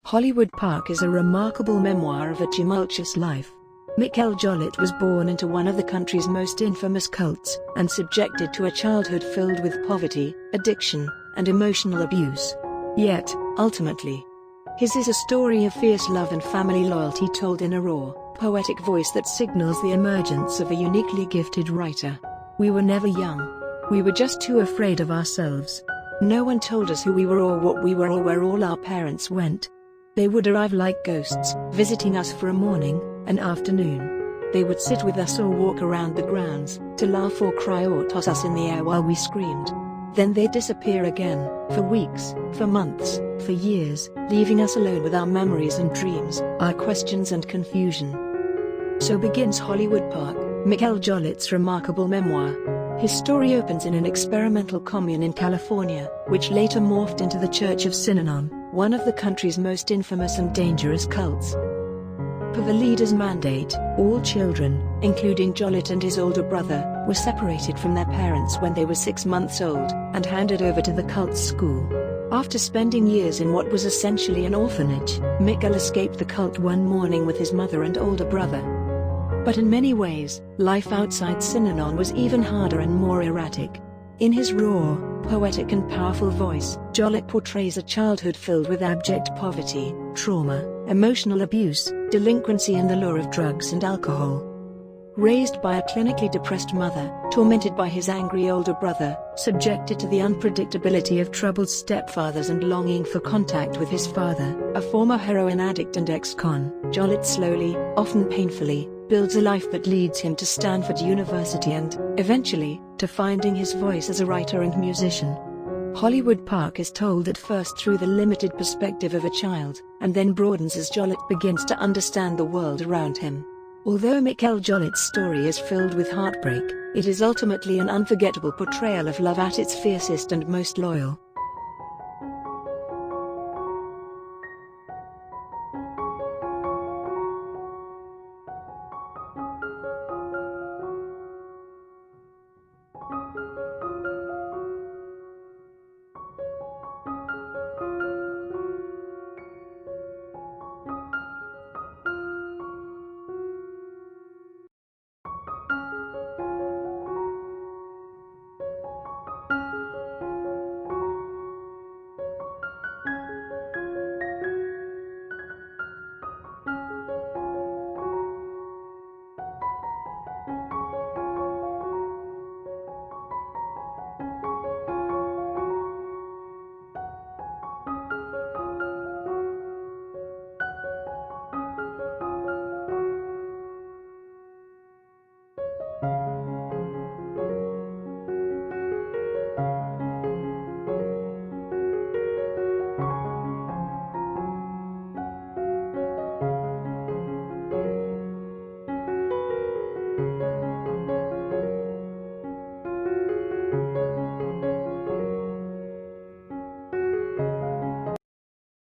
Hollywood Park is a remarkable memoir of a tumultuous life. Mikel Jollett was born into one of the country's most infamous cults, and subjected to a childhood filled with poverty, addiction, and emotional abuse. Yet, ultimately, his is a story of fierce love and family loyalty told in a raw, poetic voice that signals the emergence of a uniquely gifted writer. We were never young. We were just too afraid of ourselves. No one told us who we were or what we were or where all our parents went. They would arrive like ghosts, visiting us for a morning, an afternoon. They would sit with us or walk around the grounds, to laugh or cry or toss us in the air while we screamed. Then they'd disappear again, for weeks, for months, for years, leaving us alone with our memories and dreams, our questions and confusion. So begins Hollywood Park, Mikel Jollett's remarkable memoir. His story opens in an experimental commune in California, which later morphed into the Church of Synanon, one of the country's most infamous and dangerous cults. Per the leader's mandate, all children, including Jollett and his older brother, were separated from their parents when they were 6 months old, and handed over to the cult's school. After spending years in what was essentially an orphanage, Mikel escaped the cult one morning with his mother and older brother. But in many ways, life outside Synanon was even harder and more erratic. In his raw, poetic and powerful voice, Jollett portrays a childhood filled with abject poverty, trauma, emotional abuse, delinquency and the lure of drugs and alcohol. Raised by a clinically depressed mother, tormented by his angry older brother, subjected to the unpredictability of troubled stepfathers and longing for contact with his father, a former heroin addict and ex-con, Jollett slowly, often painfully, builds a life that leads him to Stanford University and, eventually, to finding his voice as a writer and musician. Hollywood Park is told at first through the limited perspective of a child, and then broadens as Jollett begins to understand the world around him. Although Mikel Jollett's story is filled with heartbreak, it is ultimately an unforgettable portrayal of love at its fiercest and most loyal.